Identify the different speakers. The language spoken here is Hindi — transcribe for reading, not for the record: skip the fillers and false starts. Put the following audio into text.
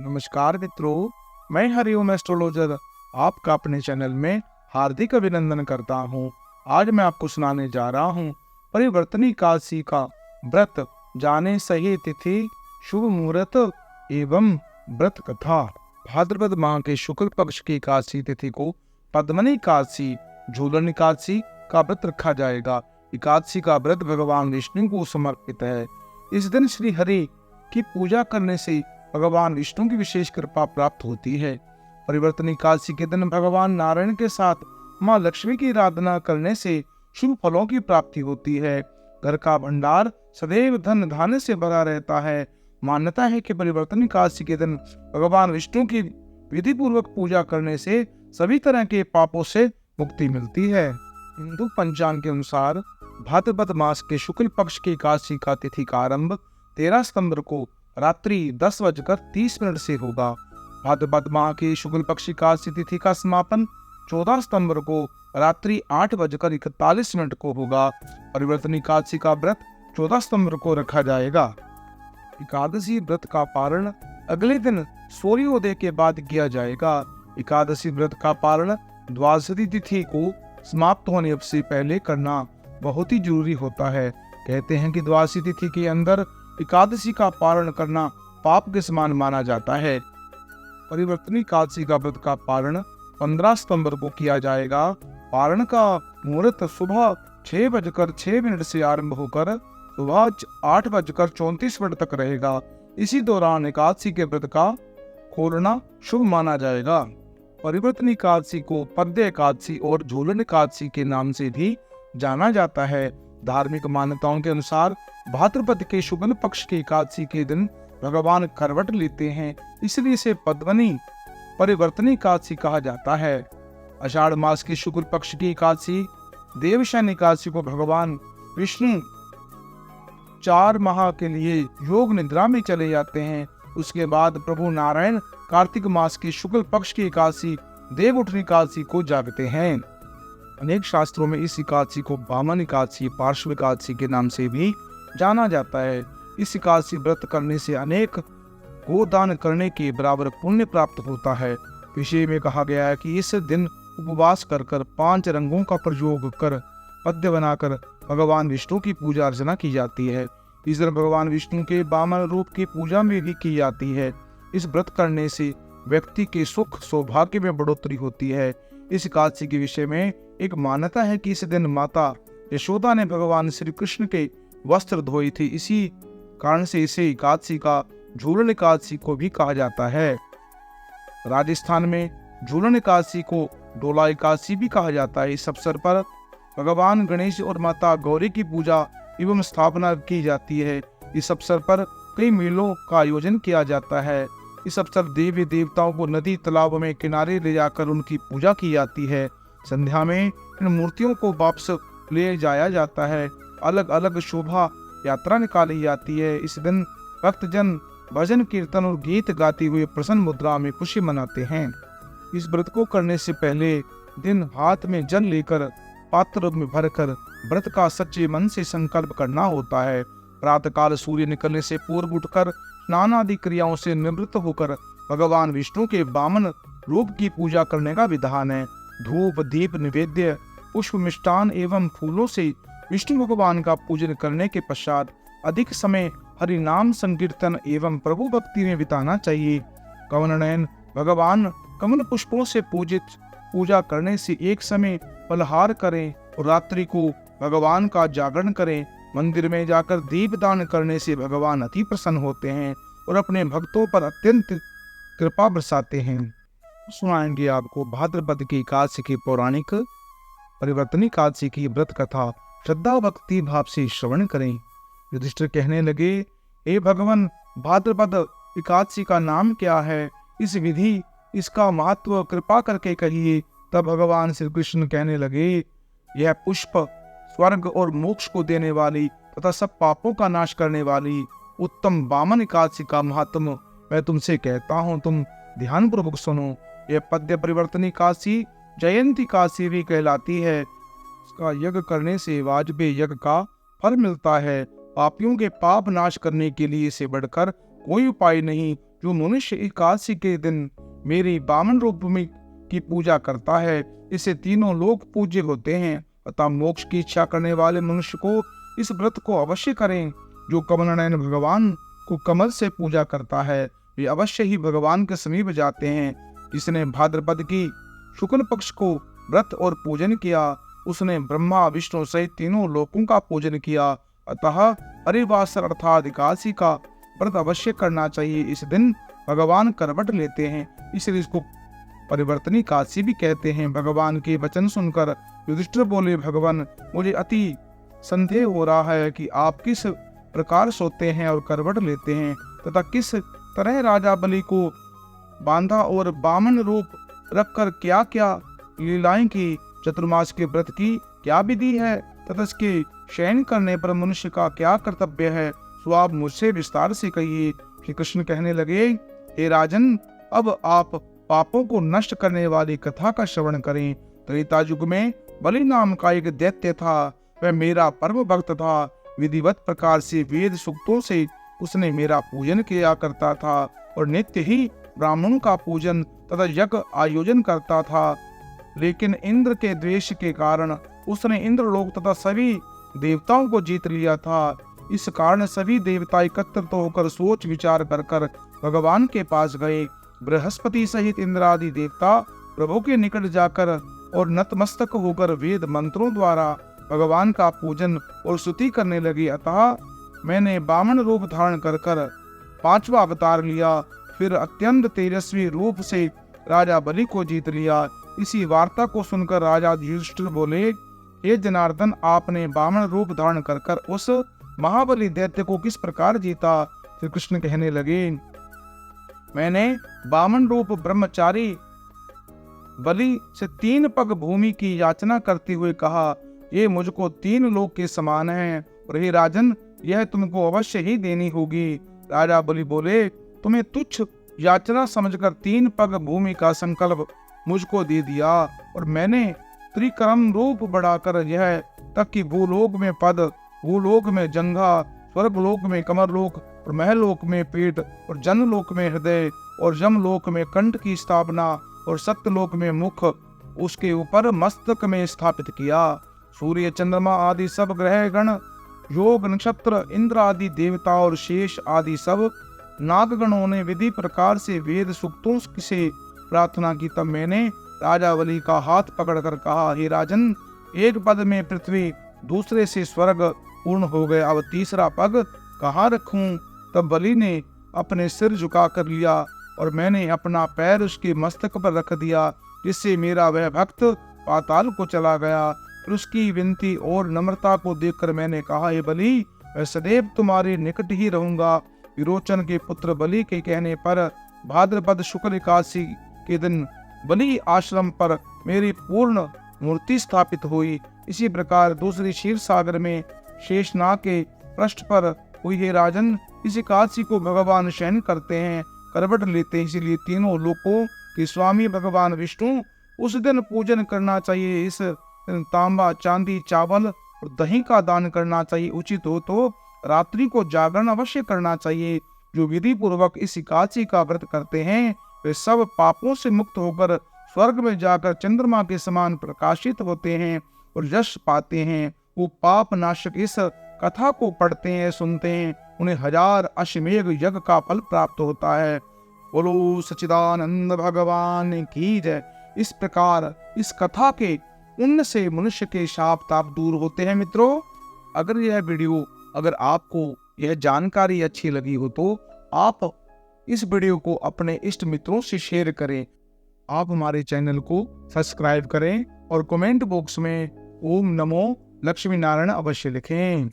Speaker 1: नमस्कार मित्रों, मैं हरिओम एस्ट्रोलॉजर आपका अपने चैनल में हार्दिक अभिनंदन करता हूँ। आज मैं आपको सुनाने जा रहा हूँ परिवर्तनी एकादशी का व्रत, जाने सही तिथि, शुभ मुहूर्त एवं व्रत कथा। भाद्रपद माह के शुक्ल पक्ष की एकादशी तिथि को पद्मनी एकादशी, झूलन एकादशी का व्रत रखा जाएगा। एकादशी का व्रत भगवान विष्णु को समर्पित है। इस दिन श्री हरि की पूजा करने से भगवान विष्णु की विशेष कृपा प्राप्त होती है। परिवर्तनी एकादशी के दिन भगवान नारायण के साथ माँ लक्ष्मी की आराधना करने से शुभ फलों की प्राप्ति होती है। घर का भंडार सदैव धन धान्य से भरा रहता है। मान्यता है कि परिवर्तनी एकादशी के दिन भगवान विष्णु की विधि पूर्वक पूजा करने से सभी तरह के पापों से मुक्ति मिलती है। हिंदू पंचांग के अनुसार भाद्रपद मास के शुक्ल पक्ष की एकादशी का तिथि का आरंभ 13 सितंबर को रात्रि 10:30 से होगा। भाद्रपद माह की शुक्ल पक्ष की एकादशी तिथि का समापन 14 सितंबर को रात्रि 8:41 को होगा। परिवर्तनी एकादशी का व्रत 14 सितंबर को रखा जाएगा। एकादशी व्रत का पारण अगले दिन सूर्योदय के बाद किया जाएगा। एकादशी व्रत का पारण द्वादशी तिथि को समाप्त होने से पहले करना बहुत ही जरूरी होता है। कहते हैं कि द्वादशी तिथि के अंदर एकादशी का पारण करना पाप के समान माना जाता है। परिवर्तनी एकादशी का व्रत का पारण 15 सितंबर को किया जाएगा। पारण का मुहूर्त सुबह 6:06 से आरंभ होकर सुबह 8:34 तक रहेगा। इसी दौरान एकादशी के व्रत का खोलना शुभ माना जाएगा। परिवर्तनी एकादशी को पद्य एकादशी और झूलन एकादशी के नाम से भी जाना जाता है। धार्मिक मान्यताओं के अनुसार भाद्रपद के शुक्ल पक्ष की एकादशी के दिन भगवान करवट लेते हैं, इसलिए इसे पद्मनी परिवर्तनी एकादशी कहा जाता है। आषाढ़ मास की शुक्ल पक्ष की एकादशी देवशयन एकादशी को भगवान विष्णु 4 माह के लिए योग निद्रा में चले जाते हैं। उसके बाद प्रभु नारायण कार्तिक मास की शुक्ल पक्ष की एकादशी देव उठनी एकादशी को जागते हैं। अनेक शास्त्रों में इस एकादशी को वामन एकादशी, पार्श्व एकादशी के नाम से भी जाना जाता है। इस एकादशी व्रत करने से अनेक गोदान करने के बराबर पुण्य प्राप्त होता है। विषय में कहा गया है कि इस दिन उपवास कर 5 रंगों का प्रयोग कर पद्य बनाकर भगवान विष्णु की पूजा अर्चना की जाती है। इस दिन भगवान विष्णु के वामन रूप की पूजा में भी की जाती है। इस व्रत करने से व्यक्ति के सुख सौभाग्य में बढ़ोतरी होती है। इस एकादशी के विषय में एक मान्यता है कि इस दिन माता यशोदा ने भगवान श्री कृष्ण के वस्त्र धोए थे। इसी कारण से इसे एकादशी का झूलन एकादशी को भी कहा जाता है। राजस्थान में झूलन एकादशी को डोला एकादशी भी कहा जाता है। इस अवसर पर भगवान गणेश और माता गौरी की पूजा एवं स्थापना की जाती है। इस अवसर पर कई मेलों का आयोजन किया जाता है। इस अवसर देवी देवताओं को नदी तालाब में किनारे ले जाकर उनकी पूजा की जाती है। संध्या में इन मूर्तियों को वापस ले जाया जाता है। अलग अलग शोभा यात्रा निकाली जाती है। इस दिन भक्तजन भजन कीर्तन और गीत गाते हुए प्रसन्न मुद्रा में खुशी मनाते हैं। इस व्रत को करने से पहले दिन हाथ में जल लेकर पात्र में भरकर व्रत का सच्चे मन से संकल्प करना होता है। प्रातःकाल सूर्य निकलने से पूर्व उठकर स्नान आदि क्रियाओं से निवृत्त होकर भगवान विष्णु के वामन रूप की पूजा करने का विधान है। धूप दीप निवेद्य पुष्प मिष्टान एवं फूलों से विष्णु भगवान का पूजन करने के पश्चात अधिक समय हरि नाम संकीर्तन एवं प्रभु भक्ति में बिताना चाहिए। कमल नयन भगवान कमल पुष्पों से पूजा करने से एक समय फलहार करें और रात्रि को भगवान का जागरण करें। मंदिर में जाकर दीपदान करने से भगवान अति प्रसन्न होते हैं और अपने भक्तों पर अत्यंत कृपा बरसाते हैं। सुनाएंगे आपको भाद्रपद की एकादशी की पौराणिक परिवर्तनी एकादशी की व्रत कथा। श्रद्धा भक्ति भाव से श्रवण करें। युधिष्ठिर कहने लगे, हे भगवान, भाद्रपद एकादशी का नाम क्या है? इस विधि इसका महत्व कृपा करके कहिए। तब भगवान श्री कृष्ण कहने लगे, यह पुष्प स्वर्ग और मोक्ष को देने वाली तथा सब पापों का नाश करने वाली उत्तम वामन एकादशी का महात्म मैं तुमसे कहता हूँ, तुम ध्यान पूर्वक सुनो। यह पद्य परिवर्तनी एकादशी जयंती एकादशी भी कहलाती है। इसका यज्ञ करने से वाजपेय यज्ञ का फल मिलता है। पापियों के पाप नाश करने के लिए इसे बढ़कर कोई उपाय नहीं। जो मनुष्य एकादशी के दिन मेरी वामन रूप में की पूजा करता है, इसे तीनों लोग पूज्य होते हैं। अतः मोक्ष की इच्छा करने वाले मनुष्य को इस व्रत को अवश्य करें। जो कमलनयन भगवान को कमल से पूजा करता है, वे अवश्य ही भगवान के समीप जाते हैं। जिसने भाद्रपद की शुक्ल पक्ष को व्रत और पूजन किया, उसने ब्रह्मा विष्णु सहित तीनों लोकों का पूजन किया। अतः हरिवासर अर्थात एकादशी का व्रत अवश्य करना चाहिए। इस दिन भगवान करवट लेते हैं, इसलिए इसको परिवर्तनी एकादशी भी कहते हैं। भगवान के वचन सुनकर युधिष्ठिर बोले, भगवान मुझे अति संदेह हो रहा है कि आप किस प्रकार सोते हैं और करवट लेते हैं, तथा किस तरह राजा बलि को बांधा और वामन रूप रखकर क्या क्या लीलाएं की, चतुर्मास के व्रत की क्या विधि है, तथा इसके शयन करने पर मनुष्य का क्या कर्तव्य है, सो आप मुझसे विस्तार से कहिए। श्री कृष्ण कहने लगे, हे राजन, अब आप पापों को नष्ट करने वाली कथा का श्रवण करें। त्रेता युग में बलि नाम का एक दैत्य था। वह मेरा परम भक्त था। विधिवत प्रकार से वेद सूक्तों से उसने मेरा पूजन किया करता था और नित्य ही ब्राह्मणों का पूजन तथा यज्ञ आयोजन करता था। लेकिन इंद्र के द्वेष के कारण उसने इंद्रलोक तथा सभी देवताओं को जीत लिया था। इस कारण सभी देवता एकत्रित होकर सोच विचार कर भगवान के पास गए। बृहस्पति सहित इंद्र आदि देवता प्रभु के निकट जाकर और नतमस्तक होकर वेद मंत्रों द्वारा भगवान का पूजन और स्तुति करने लगे। अतः मैंने वामन रूप धारण कर पांचवा अवतार लिया। फिर अत्यंत तेजस्वी रूप से राजा बलि को जीत लिया। इसी वार्ता को सुनकर राजा युधिष्ठिर बोले, हे जनार्दन, आपने वामन रूप धारण कर उस महाबली दैत्य को किस प्रकार जीता? श्री कृष्ण कहने लगे, मैंने वामन रूप ब्रह्मचारी बलि से 3 पग भूमि की याचना करते हुए कहा, ये मुझको 3 लोक के समान है और हे राजन, यह तुमको अवश्य ही देनी होगी। राजा बलि बोले, तुम्हें तुच्छ याचना समझकर 3 पग भूमि का संकल्प मुझको दे दिया और मैंने त्रिक्रम रूप बढ़ाकर यह तक कि भूलोक में पद, भूलोक में जंघा, स्वर्गलोक में कमरलोक और महलोक में पेट और जनलोक में हृदय और यमलोक में कंठ की स्थापना और सत्यलोक में मुख उसके ऊपर मस्तक में स्थापित किया। सूर्य चंद्रमा आदि सब ग्रह गण, योग नक्षत्र, इंद्र आदि देवता और शेष आदि सब नागगणों ने विधि प्रकार से वेद सूक्तों से प्रार्थना की। तब मैंने राजा बलि का हाथ पकड़कर कहा, हे राजन, एक पद में पृथ्वी, दूसरे से स्वर्ग पूर्ण हो गए, अब तीसरा पग कहाँ रखूं? तब बलि ने अपने सिर झुका कर लिया और मैंने अपना पैर उसके मस्तक पर रख दिया, जिससे मेरा वह भक्त पाताल को चला गया। फिर उसकी विनती और नम्रता को देखकर मैंने कहा, हे बलि, मैं सदैव तुम्हारे निकट ही रहूंगा। विरोचन के पुत्र बलि के कहने पर भाद्रपद शुक्ल एकादशी के दिन बलि आश्रम पर मेरी पूर्ण मूर्ति स्थापित हुई। इसी प्रकार दूसरी क्षीर सागर में शेषनाग के पृष्ठ पर हुई। हे राजन, इस एकादशी को भगवान शयन करते हैं, करवट लेते हैं, इसीलिए तीनों लोकों के स्वामी भगवान विष्णु उस दिन पूजन करना चाहिए। इस दिन तांबा, चांदी, चावल और दही का दान करना चाहिए। उचित हो तो रात्रि को जागरण अवश्य करना चाहिए। जो विधि पूर्वक इस एकादशी का व्रत करते हैं, वे सब पापों से मुक्त होकर स्वर्ग में जाकर चंद्रमा के समान प्रकाशित होते हैं और यश पाते हैं। वो पाप नाशक इस कथा को पढ़ते हैं, सुनते हैं, उन्हें 1000 अश्वमेध यज्ञ का फल प्राप्त होता है। बोलो सच्चिदानंद भगवान की जय। इस प्रकार इस कथा के पुण्य से मनुष्य के शाप ताप दूर होते हैं। मित्रों, अगर आपको यह जानकारी अच्छी लगी हो तो आप इस वीडियो को अपने इष्ट मित्रों से शेयर करें। आप हमारे चैनल को सब्सक्राइब करें और कमेंट बॉक्स में ओम नमो लक्ष्मी नारायण अवश्य लिखें।